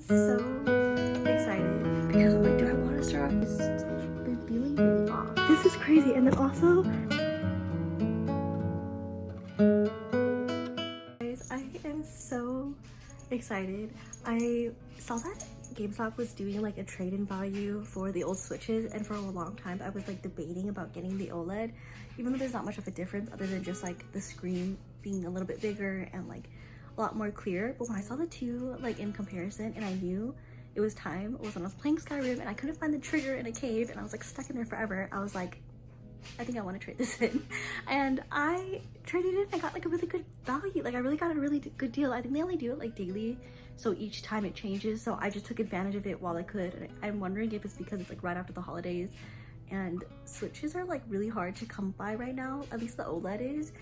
am so excited because I'm like, do I want to start off? It's been feeling really off. This is crazy. And then also, guys, I am so excited. I saw that GameStop was doing like a trade-in value for the old Switches, and for a long time I was like debating about getting the OLED, even though there's not much of a difference other than just like the screen being a little bit bigger and like a lot more clear. But when I saw the two like in comparison and I knew it was time, it was when I was playing Skyrim and I couldn't find the trigger in a cave and I was like stuck in there forever, I was like, I think I want to trade this in. And I traded it. I got like a really good value. Like I really got a really good deal. I think they only do it like daily, so each time it changes, so I just took advantage of it while I could. And I'm wondering if it's because it's like right after the holidays and Switches are like really hard to come by right now, at least the OLED is.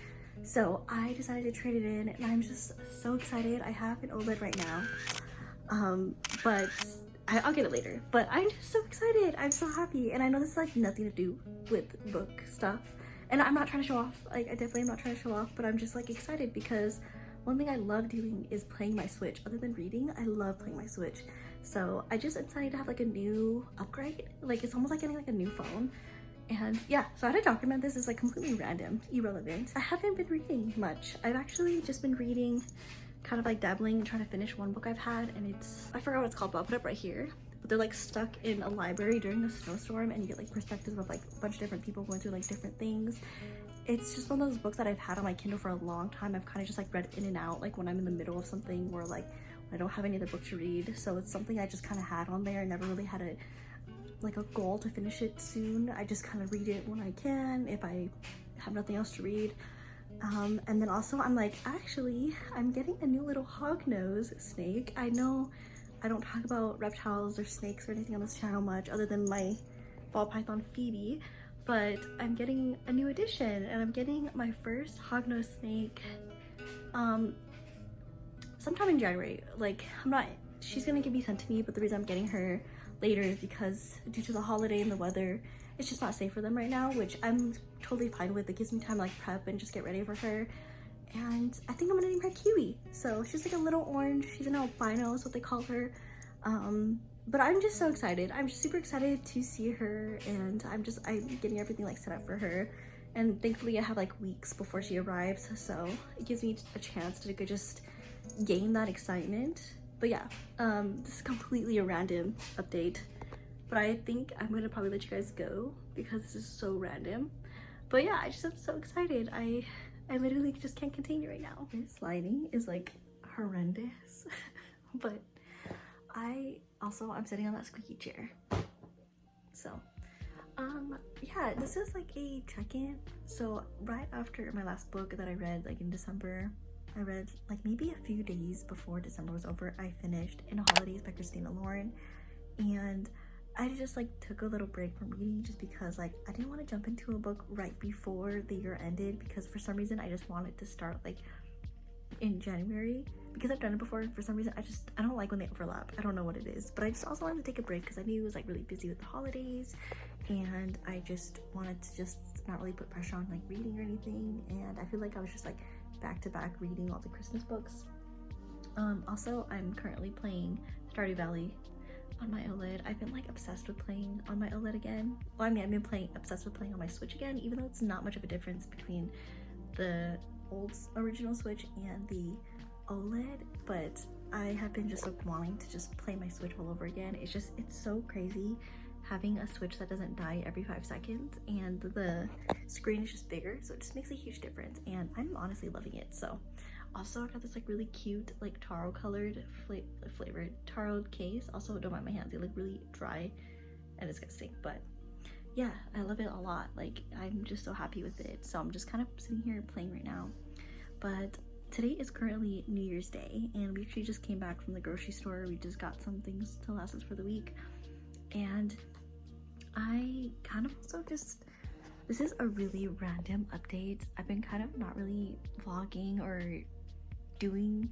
So I decided to trade it in and I'm just so excited. I have an OLED right now, but I'll get it later. But I'm just so excited. I'm so happy. And I know this is like nothing to do with book stuff. And I'm not trying to show off. Like I definitely am not trying to show off, but I'm just like excited because one thing I love doing is playing my Switch. Other than reading, I love playing my Switch. So I just decided to have like a new upgrade. Like it's almost like getting like a new phone. And yeah, so I had to document this. Is like completely random, irrelevant. I haven't been reading much. I've actually just been reading, kind of like dabbling and trying to finish one book I've had, and I forgot what it's called, but I'll put it up right here. But they're like stuck in a library during a snowstorm and you get like perspectives of like a bunch of different people going through like different things. It's just one of those books that I've had on my Kindle for a long time. I've kind of just like read in and out, like when I'm in the middle of something or like when I don't have any other book to read. So it's something I just kind of had on there. I never really had a goal to finish it soon. I just kind of read it when I can, if I have nothing else to read. And then also I'm like, actually, I'm getting a new little hognose snake. I know I don't talk about reptiles or snakes or anything on this channel much other than my ball python Phoebe, but I'm getting a new addition and I'm getting my first hognose snake sometime in January. Like she's gonna be sent to me, but the reason I'm getting her later is because due to the holiday and the weather, it's just not safe for them right now, which I'm totally fine with. It gives me time to like prep and just get ready for her. And I think I'm gonna name her Kiwi. So she's like a little orange. She's an albino is what they call her. But I'm just so excited. I'm just super excited to see her, and I'm getting everything like set up for her. And thankfully I have like weeks before she arrives, so it gives me a chance to just gain that excitement. But yeah, this is completely a random update, but I think I'm gonna probably let you guys go because this is so random. But yeah, I just am so excited. I literally just can't contain it right now. This lighting is like horrendous, but I'm sitting on that squeaky chair. So, yeah, this is like a check-in. So right after my last book that I read like in December, I read like maybe a few days before December was over, I finished In Holidays by Christina Lauren, and I just like took a little break from reading just because like I didn't want to jump into a book right before the year ended, because for some reason I just wanted to start like in January, because I've done it before. For some reason I don't like when they overlap. I don't know what it is, but I just also wanted to take a break because I knew it was like really busy with the holidays, and I just wanted to just not really put pressure on like reading or anything. And I feel like I was just like back-to-back reading all the Christmas books. Also, I'm currently playing Stardew Valley on my OLED. I've been like obsessed with playing on my OLED again. Well, I mean, I've been obsessed with playing on my Switch again, even though it's not much of a difference between the old original Switch and the OLED, but I have been just like wanting to just play my Switch all over again. It's so crazy having a Switch that doesn't die every 5 seconds, and the screen is just bigger, so it just makes a huge difference, and I'm honestly loving it. So also I got this like really cute like taro colored flavored taro case. Also, don't mind my hands, they look really dry and disgusting, but yeah, I love it a lot. Like I'm just so happy with it. So I'm just kind of sitting here playing right now. But today is currently New Year's Day, and we actually just came back from the grocery store. We just got some things to last us for the week, and I kind of also just, this is a really random update. I've been kind of not really vlogging or doing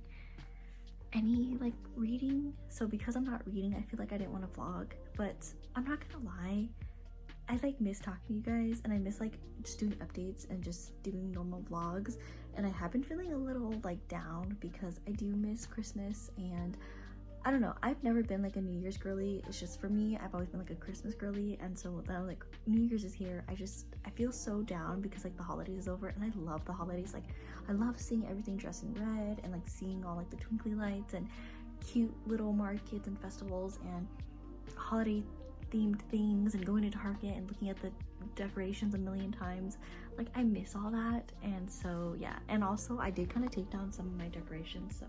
any like reading, so because I'm not reading, I feel like I didn't want to vlog. But I'm not gonna lie, I like miss talking to you guys, and I miss like just doing updates and just doing normal vlogs. And I have been feeling a little like down because I do miss Christmas, and I don't know, I've never been like a New Year's girly. It's just, for me, I've always been like a Christmas girly, and so now like New Year's is here, I feel so down because like the holidays is over, and I love the holidays. Like I love seeing everything dressed in red and like seeing all like the twinkly lights and cute little markets and festivals and holiday themed things, and going to Target and looking at the decorations a million times. Like I miss all that. And so yeah, and also I did kind of take down some of my decorations, so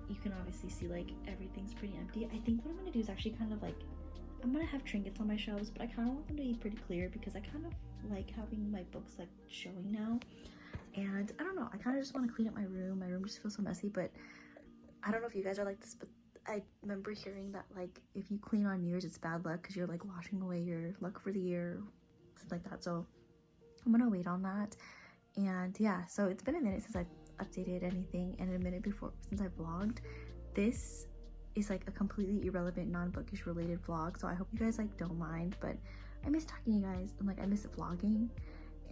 you can obviously see like everything's pretty empty. I think what I'm gonna do is actually kind of like, I'm gonna have trinkets on my shelves, but I kind of want them to be pretty clear because I kind of like having my books like showing now. And I don't know, I kind of just want to clean up my room. My room just feels so messy. But I don't know if you guys are like this, but I remember hearing that like if you clean on New Year's it's bad luck because you're like washing away your luck for the year, something like that. So I'm gonna wait on that. And yeah, so it's been a minute since I've updated anything, and a minute before since I vlogged. This is like a completely irrelevant, non-bookish related vlog, so I hope you guys like don't mind, but I miss talking to you guys and like I miss vlogging.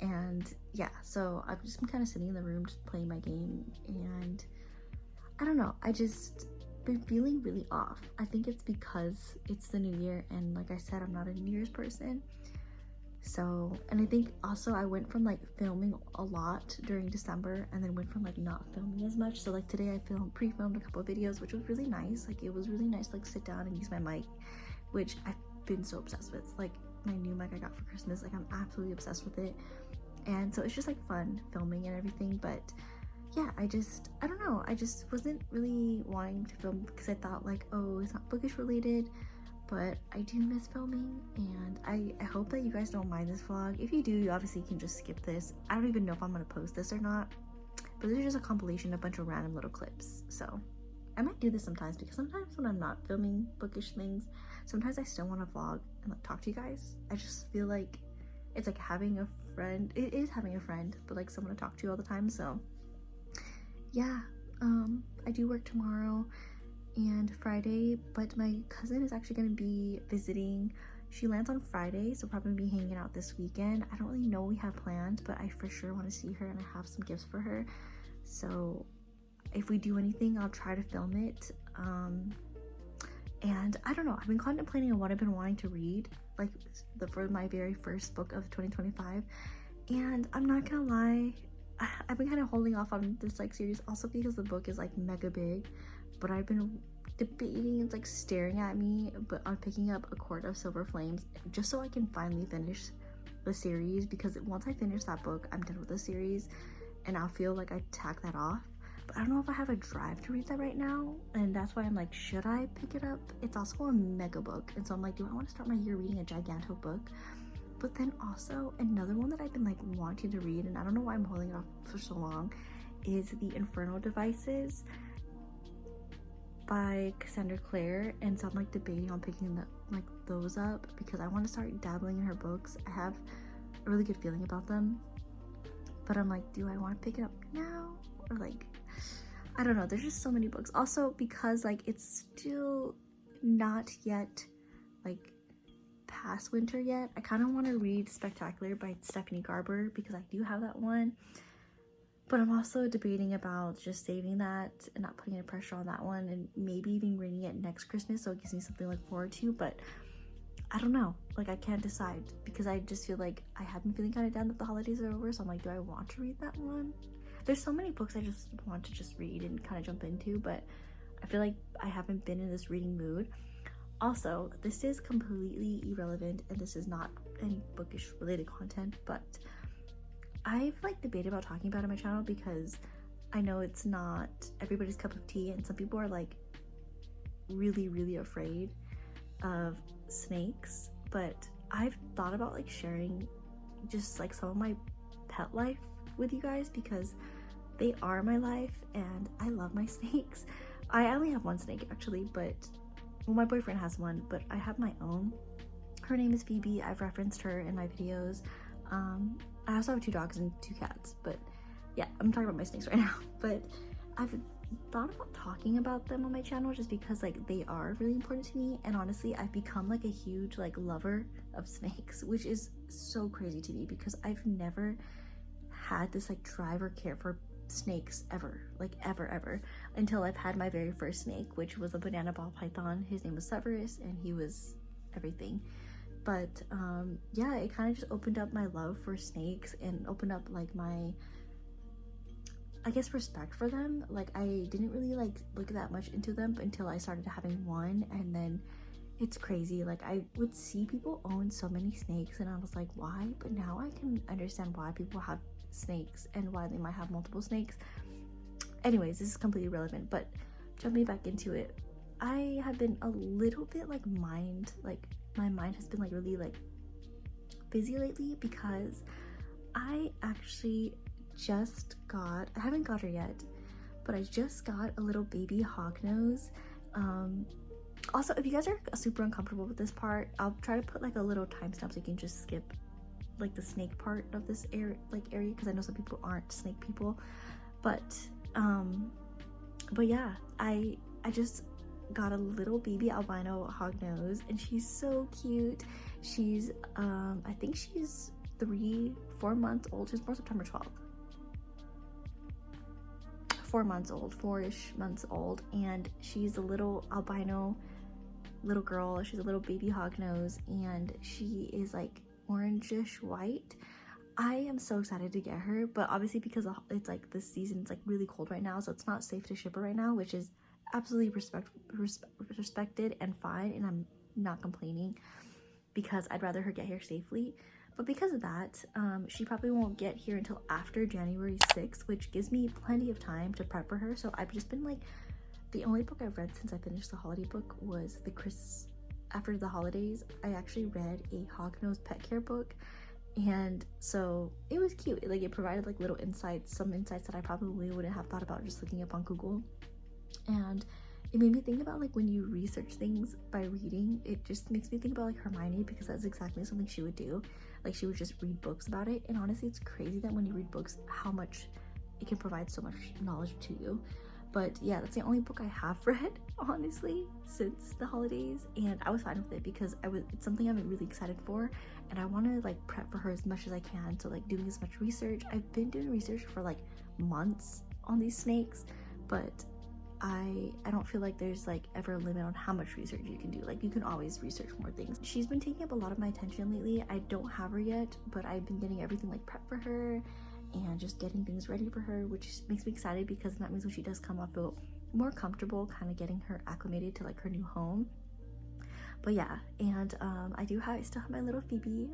And yeah, so I've just been kind of sitting in the room just playing my game, and I don't know, I just been feeling really off. I think it's because it's the new year, and like I said, I'm not a New Year's person. So, and I think also I went from like filming a lot during December and then went from like not filming as much. So like today I pre-filmed a couple of videos, which was really nice. Like it was really nice to like sit down and use my mic, which I've been so obsessed with. Like my new mic I got for Christmas, like I'm absolutely obsessed with it. And so it's just like fun filming and everything. But yeah, I don't know, I just wasn't really wanting to film because I thought like, oh, it's not bookish related. But I do miss filming, and I hope that you guys don't mind this vlog. If you do, you obviously can just skip this. I don't even know if I'm gonna post this or not, but this is just a compilation of a bunch of random little clips. So I might do this sometimes, because sometimes when I'm not filming bookish things, sometimes I still want to vlog and like talk to you guys. I just feel like it's like having a friend. It is having a friend, but like someone to talk to all the time. So yeah, I do work tomorrow and Friday, but my cousin is actually going to be visiting. She lands on Friday, so probably be hanging out this weekend. I don't really know what we have planned, but I for sure want to see her, and I have some gifts for her. So if we do anything, I'll try to film it. And I don't know, I've been contemplating on what I've been wanting to read, like for my very first book of 2025. And I'm not gonna lie, I've been kind of holding off on this like series, also because the book is like mega big. But I've been debating, it's like staring at me, but on picking up A Court of Silver Flames, just so I can finally finish the series, because once I finish that book, I'm done with the series, and I'll feel like I tack that off. But I don't know if I have a drive to read that right now, and that's why I'm like, should I pick it up? It's also a mega book, and so I'm like, do I want to start my year reading a giganto book? But then also, another one that I've been like wanting to read, and I don't know why I'm holding it off for so long, is The Infernal Devices by Cassandra Clare. And so I'm like debating on picking those up, because I want to start dabbling in her books. I have a really good feeling about them, but I'm like, do I want to pick it up now, or like, I don't know. There's just so many books. Also, because like it's still not yet like past winter yet, I kind of want to read Spectacular by Stephanie Garber, because I do have that one. But I'm also debating about just saving that and not putting any pressure on that one, and maybe even reading it next Christmas, so it gives me something to look forward to. But I don't know, like I can't decide, because I just feel like I have been feeling kind of down that the holidays are over. So I'm like, do I want to read that one? There's so many books I just want to just read and kind of jump into, but I feel like I haven't been in this reading mood. Also, this is completely irrelevant, and this is not any bookish related content, but I've like debated about talking about it on my channel, because I know it's not everybody's cup of tea, and some people are like really afraid of snakes. But I've thought about like sharing just like some of my pet life with you guys, because they are my life and I love my snakes. I only have one snake actually, but well, my boyfriend has one, but I have my own. Her name is Phoebe. I've referenced her in my videos. I also have 2 dogs and 2 cats, but yeah, I'm talking about my snakes right now. But I've thought about talking about them on my channel, just because like they are really important to me, and honestly I've become like a huge like lover of snakes, which is so crazy to me, because I've never had this like drive or care for snakes ever, like ever. until I've had my very first snake, which was a banana ball python. His name was Severus, and he was everything. But yeah, it kind of just opened up my love for snakes and opened up like my, I guess, respect for them. Like I didn't really like look that much into them until I started having one, and then it's crazy. Like I would see people own so many snakes and I was like, why? But now I can understand why people have snakes and why they might have multiple snakes. Anyways, this is completely irrelevant, but jumping back into it, I have been a little bit like my mind has been like really like busy lately because I actually just got, I haven't got her yet, but I just got a little baby hognose. Also, if you guys are super uncomfortable with this part, I'll try to put like a little timestamp so you can just skip like the snake part of this area, because I know some people aren't snake people. But yeah, I just got a little baby albino hognose and she's so cute. She's I think she's 4 months old. She's born September 12th. 4 months old, 4-ish months old, and she's a little albino little girl. She's a little baby hognose and she is like orangish white. I am so excited to get her, but obviously because it's like this season, it's like really cold right now, so it's not safe to ship her right now, which is absolutely respected and fine, and I'm not complaining because I'd rather her get here safely. But because of that, she probably won't get here until after January 6th, which gives me plenty of time to prep for her. So I've just been like, the only book I've read since I finished the holiday book was after the holidays, I actually read a hognose pet care book. And so it was cute. Like it provided like little insights, some insights that I probably wouldn't have thought about just looking up on Google. And it made me think about like when you research things by reading, it just makes me think about like Hermione, because that's exactly something she would do. Like she would just read books about it. And honestly, it's crazy that when you read books, how much it can provide so much knowledge to you. But yeah, that's the only book I have read, honestly, since the holidays, and I was fine with it because it's something I'm really excited for, and I want to like prep for her as much as I can. So like doing as much research. I've been doing research for like months on these snakes, but I don't feel like there's like ever a limit on how much research you can do. Like you can always research more things. She's been taking up a lot of my attention lately. I don't have her yet, but I've been getting everything like prep for her and just getting things ready for her, which makes me excited because that means when she does come, I'll feel more comfortable kind of getting her acclimated to like her new home. But yeah, and I still have my little Phoebe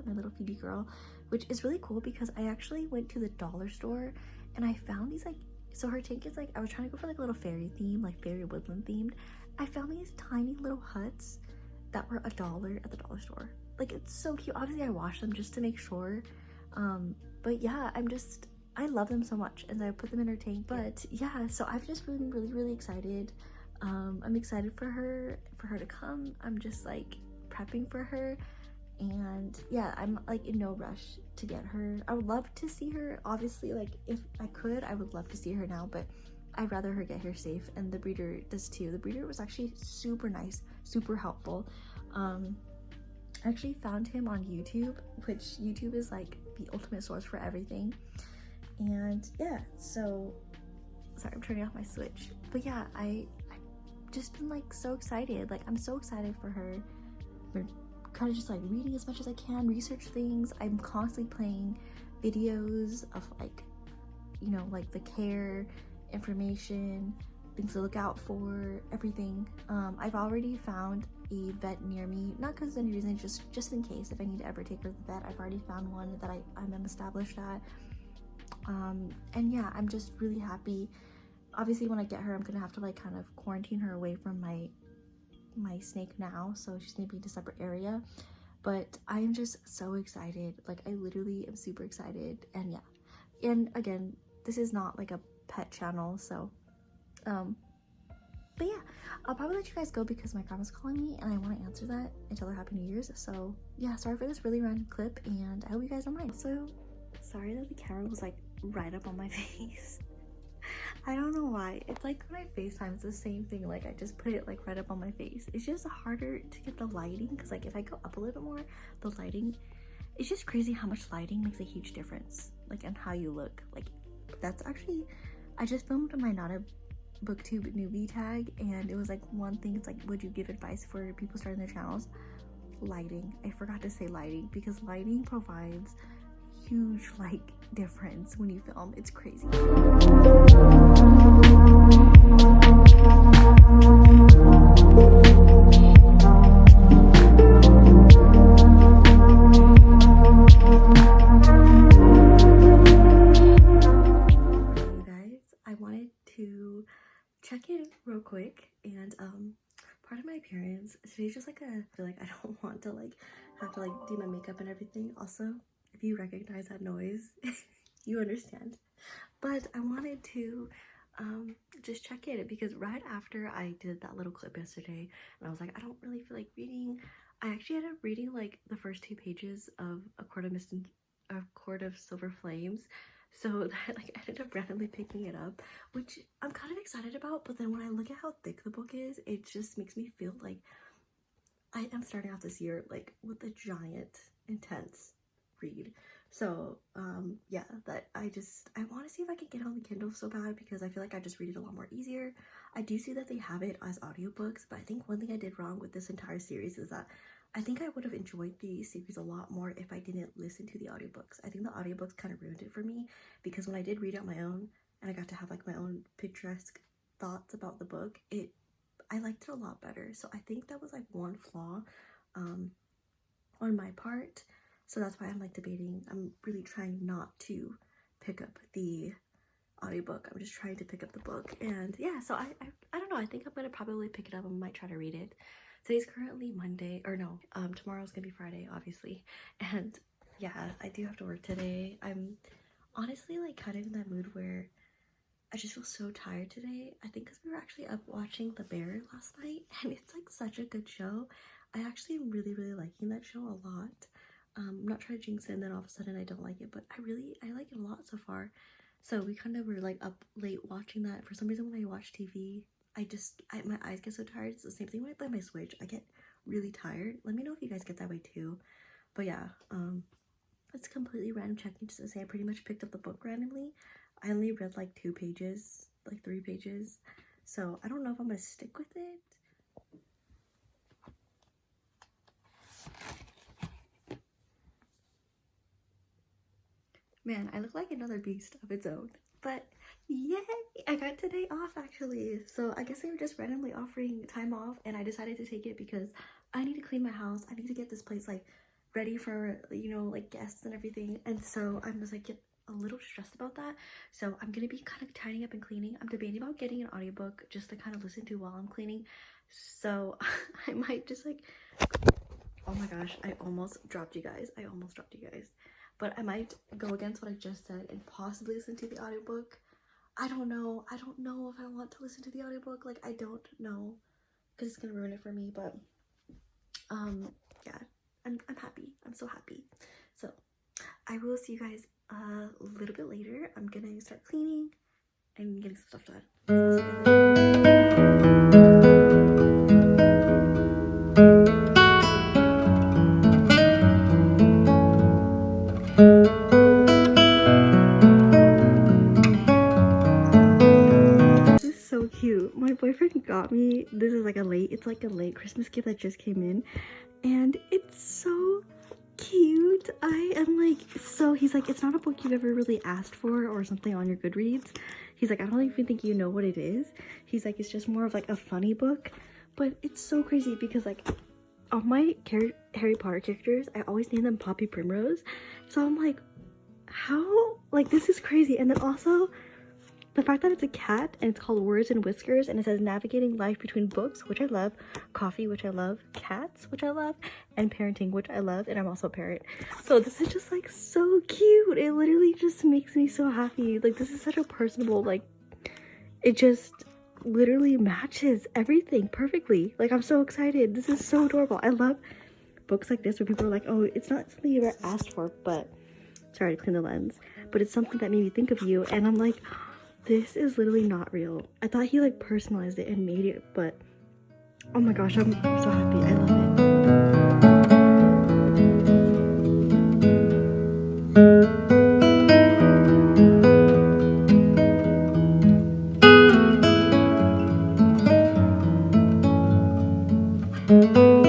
girl, which is really cool because I actually went to the dollar store and I found these like, so her tank is like, I was trying to go for like a little fairy theme, like fairy woodland themed. I found these tiny little huts that were $1 at the dollar store. Like it's so cute. Obviously I washed them just to make sure. But yeah, I love them so much and I put them in her tank. But yeah, so I've just been really excited. I'm excited for her to come. I'm just like prepping for her, and yeah, I'm like in no rush to get her. I would love to see her, obviously, like if I could, I would love to see her now, but I'd rather her get here safe, and the breeder does too. The breeder was actually super nice, super helpful. I actually found him on YouTube, which YouTube is like the ultimate source for everything. And yeah, so sorry, I'm turning off my switch. But yeah, I've just been like so excited. Like I'm so excited for her. I'm kind of just like reading as much as I can, research things. I'm constantly playing videos of like, you know, like the care information, things to look out for, everything. I've already found a vet near me, not because of any reason, just in case if I need to ever take her to the vet. I've already found one that I'm established at. And yeah, I'm just really happy. Obviously when I get her, I'm gonna have to like kind of quarantine her away from my snake now, so she's gonna be in a separate area. But I am just so excited. Like I literally am super excited. And yeah, and again, this is not like a pet channel, so but yeah, I'll probably let you guys go because my grandma's calling me and I want to answer that and tell her Happy New Year's. So yeah, sorry for this really random clip, and I hope you guys don't mind. So sorry that the camera was like right up on my face. I don't know why. It's like when I FaceTime, it's the same thing. Like I just put it like right up on my face. It's just harder to get the lighting because like if I go up a little bit more, the lighting, it's just crazy how much lighting makes a huge difference like on how you look. Like that's actually, I just filmed my booktube newbie tag, and it was like one thing, it's like, would you give advice for people starting their channels? Lighting. I forgot to say lighting, because lighting provides huge like difference when you film. It's crazy. Check in real quick, and part of my appearance today's just like I feel like I don't want to like have to like do my makeup and everything. Also, if you recognize that noise, you understand. But I wanted to just check in, because right after I did that little clip yesterday and I was like, I don't really feel like reading, I actually ended up reading like the first 2 pages of A Court of Silver Flames. So that like I ended up randomly picking it up, which I'm kind of excited about. But then when I look at how thick the book is, it just makes me feel like I am starting off this year like with a giant, intense read. So yeah, that I want to see if I can get it on the Kindle so bad, because I feel like I just read it a lot more easier. I do see that they have it as audiobooks, but I think one thing I did wrong with this entire series is that I think I would have enjoyed the series a lot more if I didn't listen to the audiobooks. I think the audiobooks kind of ruined it for me, because when I did read it on my own and I got to have like my own picturesque thoughts about the book, I liked it a lot better. So I think that was like one flaw on my part. So that's why I'm like debating. I'm really trying not to pick up the audiobook. I'm just trying to pick up the book. And yeah, so I don't know. I think I'm gonna probably pick it up. I might try to read it. Today's currently Monday, or no, tomorrow's gonna be Friday, obviously. And yeah, I do have to work today. I'm honestly like kind of in that mood where I just feel so tired today. I think because we were actually up watching The Bear last night, and it's like such a good show. I actually am really, really liking that show a lot. I'm not trying to jinx it and then all of a sudden I don't like it, but I like it a lot so far. So we kind of were like up late watching that. For some reason when I watch TV, my eyes get so tired. It's the same thing when I play my Switch. I get really tired. Let me know if you guys get that way too. But yeah, it's completely random checking, just to say I pretty much picked up the book randomly. I only read like 2 pages, like 3 pages. So I don't know if I'm gonna stick with it. Man, I look like another beast of its own. But yay! I got today off actually. So I guess they were just randomly offering time off, and I decided to take it because I need to clean my house. I need to get this place like ready for, you know, like guests and everything. And so I'm just like get a little stressed about that. So I'm gonna be kind of tidying up and cleaning. I'm debating about getting an audiobook just to kind of listen to while I'm cleaning. So I might just like, oh my gosh, I almost dropped you guys. But I might go against what I just said and possibly listen to the audiobook. I don't know if I want to listen to the audiobook. Like, I don't know, because it's gonna ruin it for me. But yeah, I'm happy. I'm so happy. So I will see you guys a little bit later. I'm gonna start cleaning and getting some stuff done. So cute. My boyfriend got me, this is like it's like a late Christmas gift that just came in, and it's so cute. I am like, so he's like, it's not a book you've ever really asked for or something on your Goodreads. He's like, I don't even think you know what it is. He's like, it's just more of like a funny book. But it's so crazy because like all my Harry Potter characters, I always name them Poppy Primrose. So I'm like, how, like, this is crazy. And then also the fact that it's a cat and it's called Words and Whiskers, and it says navigating life between books, which I love, coffee, which I love, cats, which I love, and parenting, which I love, and I'm also a parent. So this is just like so cute. It literally just makes me so happy. Like, this is such a personable, like, it just literally matches everything perfectly. Like, I'm so excited. This is so adorable. I love books like this where people are like, oh, it's not something you ever asked for, but sorry to clean the lens, but it's something that made me think of you. And I'm like, this is literally not real. I thought he like personalized it and made it, but oh my gosh, I'm so happy. I love it. Hello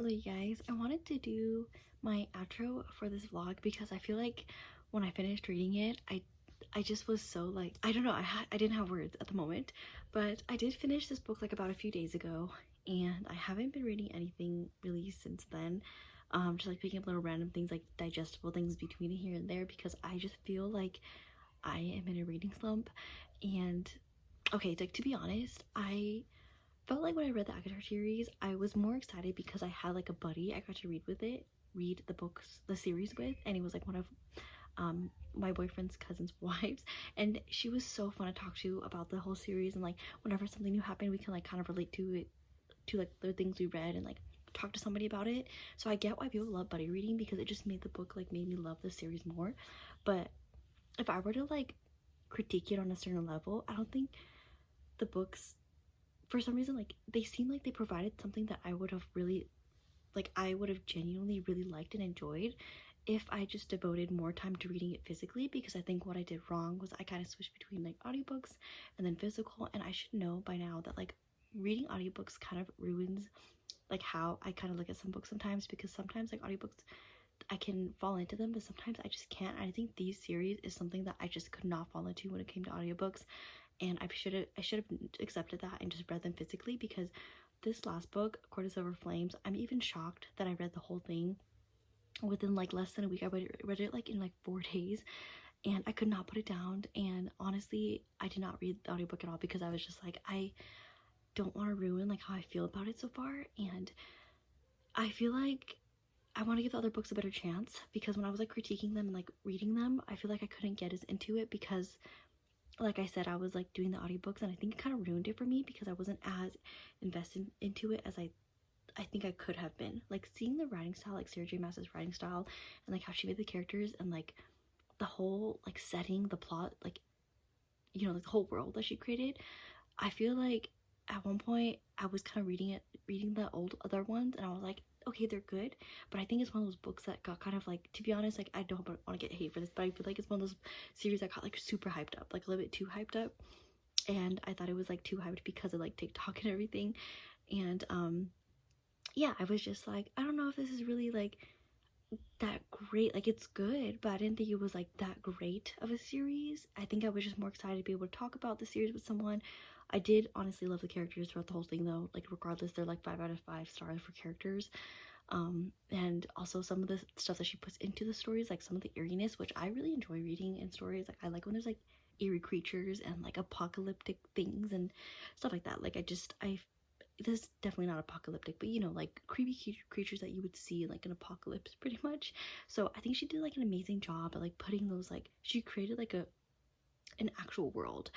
you guys, I wanted to do my outro for this vlog because I feel like when I finished reading it, I just was so like, I don't know, I didn't have words at the moment, but I did finish this book like about a few days ago, and I haven't been reading anything really since then. Just like picking up little random things, like digestible things between here and there, because I just feel like I am in a reading slump. And okay, like to be honest, I felt like when I read the ACOTAR series, I was more excited because I had like a buddy I got to read the books, the series with, and he was like one of my boyfriend's cousin's wives, and she was so fun to talk to about the whole series, and like whenever something new happened, we can like kind of relate to it, to like the things we read, and like talk to somebody about it. So I get why people love buddy reading, because it just made the book like made me love the series more. But if I were to like critique it on a certain level, I don't think the books, for some reason, like they seem like they provided something that I would have really, like I would have genuinely really liked and enjoyed if I just devoted more time to reading it physically. Because I think what I did wrong was I kind of switched between like audiobooks and then physical, and I should know by now that like reading audiobooks kind of ruins like how I kind of look at some books sometimes, because sometimes like audiobooks I can fall into them, but sometimes I just can't. I think these series is something that I just could not fall into when it came to audiobooks, and I should have accepted that and just read them physically. Because this last book, Court of Silver Flames, I'm even shocked that I read the whole thing within like less than a week. I read it like in like 4 days, and I could not put it down. And honestly, I did not read the audiobook at all, because I was just like, I don't want to ruin like how I feel about it so far, and I feel like I want to give the other books a better chance, because when I was like critiquing them and like reading them, I feel like I couldn't get as into it, because like I said, I was like doing the audiobooks, and I think it kind of ruined it for me, because I wasn't as invested into it as I think I could have been. Like seeing the writing style, like Sarah J Maas's writing style, and like how she made the characters, and like the whole like setting, the plot, like, you know, like the whole world that she created. I feel like at one point I was kind of reading the old other ones, and I was like, okay, they're good, but I think it's one of those books that got kind of like, to be honest, like I don't want to get hate for this, but I feel like it's one of those series that got like super hyped up, like a little bit too hyped up, and I thought it was like too hyped because of like TikTok and everything. And yeah, I was just like, I don't know if this is really like that great. Like it's good, but I didn't think it was like that great of a series. I think I was just more excited to be able to talk about the series with someone. I did honestly love the characters throughout the whole thing though, like regardless, they're like 5 out of 5 stars for characters. And also some of the stuff that she puts into the stories, like some of the eeriness, which I really enjoy reading in stories. Like I like when there's like eerie creatures and like apocalyptic things and stuff like that. Like I this is definitely not apocalyptic, but you know, like creepy creatures that you would see in like an apocalypse pretty much. So I think she did like an amazing job at like putting those, like she created like an actual world.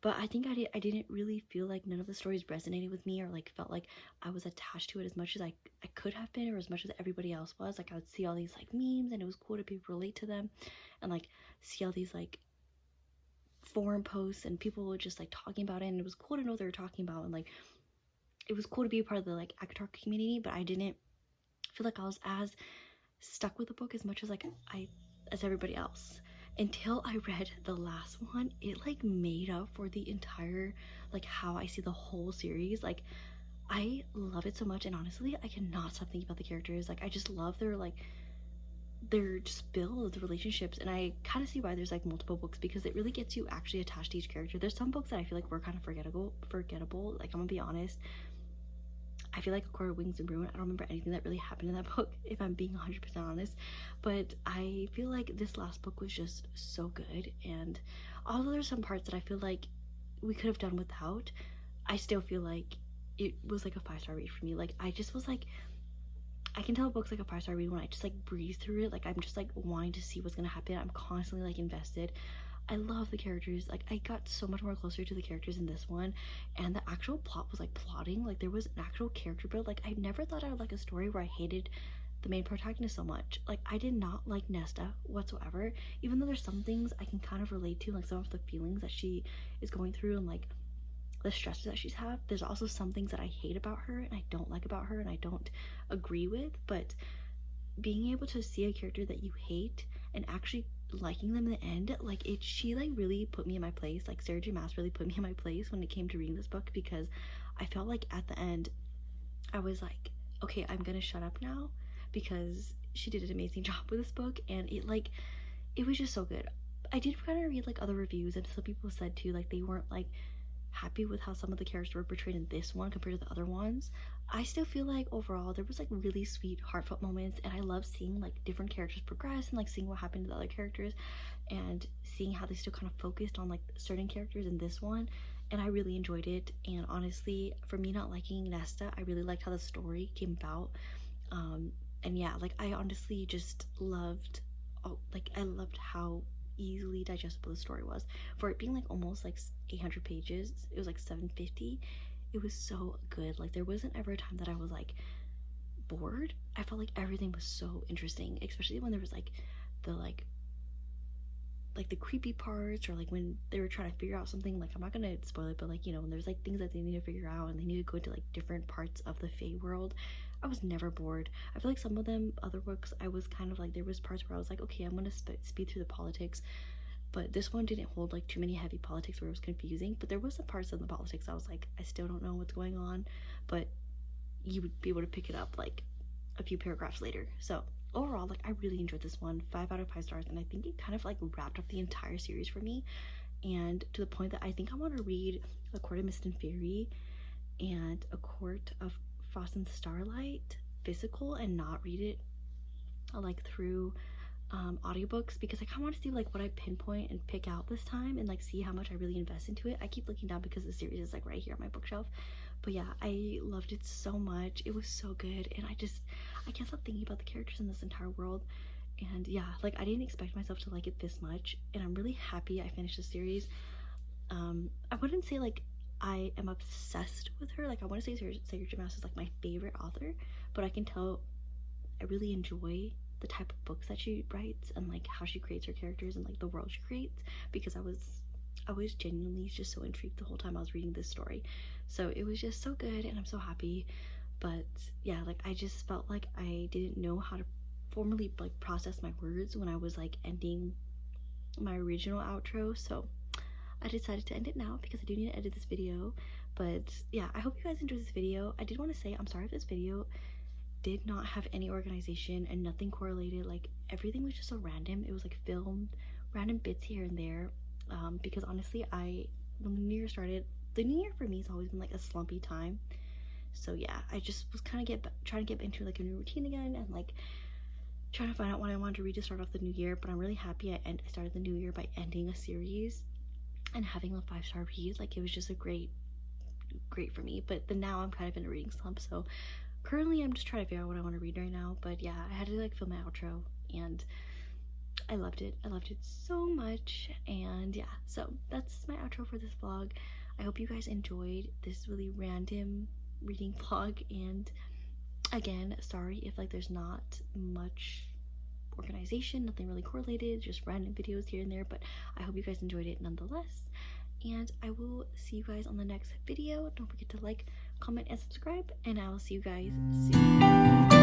But I think I didn't really feel like none of the stories resonated with me, or like felt like I was attached to it as much as I could have been, or as much as everybody else was. Like I would see all these like memes, and it was cool to be able to relate to them, and like see all these like forum posts, and people were just like talking about it, and it was cool to know what they were talking about, and like it was cool to be a part of the like ACOTAR community. But I didn't feel like I was as stuck with the book as much as like as everybody else, until I read the last one. It like made up for the entire like how I see the whole series. Like I love it so much, and honestly I cannot stop thinking about the characters. Like I just love their just build the relationships, and I kind of see why there's like multiple books, because it really gets you actually attached to each character. There's some books that I feel like were kind of forgettable. Like I'm gonna be honest, I feel like A Court of Wings and Ruin, I don't remember anything that really happened in that book, if I'm being 100% honest. But I feel like this last book was just so good, and although there's some parts that I feel like we could have done without, I still feel like it was like a 5-star read for me. Like I just was like, I can tell a book's like a 5-star read when I just like breeze through it. Like I'm just like wanting to see what's gonna happen. I'm constantly like invested. I love the characters. Like, I got so much more closer to the characters in this one, and the actual plot was like plotting. Like, there was an actual character build. Like, I never thought I would like a story where I hated the main protagonist so much. Like, I did not like Nesta whatsoever, even though there's some things I can kind of relate to, like some of the feelings that she is going through and like the stresses that she's had. There's also some things that I hate about her and I don't like about her and I don't agree with. But being able to see a character that you hate and actually liking them in the end, like, she like really put me in my place. Like, Sarah J Maas really put me in my place when it came to reading this book, because I felt like at the end I was like, okay, I'm gonna shut up now, because she did an amazing job with this book, and it was just so good. I did kind of read like other reviews, and some people said too, like, they weren't like happy with how some of the characters were portrayed in this one compared to the other ones. I still feel like overall there was like really sweet, heartfelt moments, and I love seeing like different characters progress and like seeing what happened to the other characters and seeing how they still kind of focused on like certain characters in this one, and I really enjoyed it. And honestly, for me not liking Nesta, I really liked how the story came about. And yeah, like, I honestly just loved, I loved how easily digestible the story was. For it being like almost like 800 pages, it was like 750. It was so good. Like, there wasn't ever a time that I was like bored. I felt like everything was so interesting, especially when there was like the creepy parts, or like when they were trying to figure out something. Like, I'm not gonna spoil it, but like, you know, when there's like things that they need to figure out and they need to go into like different parts of the Fae world, I was never bored. I feel like some of them other books I was kind of like, there was parts where I was like, okay, I'm gonna speed through the politics, but this one didn't hold like too many heavy politics where it was confusing. But there was some parts of the politics I was like, I still don't know what's going on, but you would be able to pick it up like a few paragraphs later. So overall, like, I really enjoyed this one. 5 out of 5 stars, and I think it kind of like wrapped up the entire series for me, and to the point that I think I want to read A Court of Mist and Fury and A Court of Frost and Starlight physical and not read it like through audiobooks, because I kind of want to see like what I pinpoint and pick out this time and like see how much I really invest into it. I keep looking down because the series is like right here on my bookshelf. But yeah, I loved it so much. It was so good, and I can't stop thinking about the characters in this entire world. And yeah, like, I didn't expect myself to like it this much, and I'm really happy I finished the series. I wouldn't say like I am obsessed with her. Like, I want to say Sarah J Maas is like my favorite author, but I can tell I really enjoy the type of books that she writes and like how she creates her characters and like the world she creates, because I was genuinely just so intrigued the whole time I was reading this story. So it was just so good, and I'm so happy. But yeah, like, I just felt like I didn't know how to formally like process my words when I was like ending my original outro, so I decided to end it now because I do need to edit this video. But yeah, I hope you guys enjoyed this video. I did want to say I'm sorry if this video did not have any organization and nothing correlated. Like, everything was just so random. It was like filmed random bits here and there, because honestly, when the new year started, the new year for me has always been like a slumpy time. So yeah, I just was kind of trying to get into like a new routine again, and like trying to find out what I wanted to read to start off the new year. But I'm really happy I started the new year by ending a series and having a 5-star read. Like, it was just a great for me. But then now I'm kind of in a reading slump, so currently I'm just trying to figure out what I want to read right now. But yeah, I had to like film my outro, and I loved it. I loved it so much. And yeah, so that's my outro for this vlog. I hope you guys enjoyed this really random reading vlog, and again, sorry if like there's not much organization, nothing really correlated, just random videos here and there, but I hope you guys enjoyed it nonetheless, and I will see you guys on the next video. Don't forget to like, comment, and subscribe, and I will see you guys soon.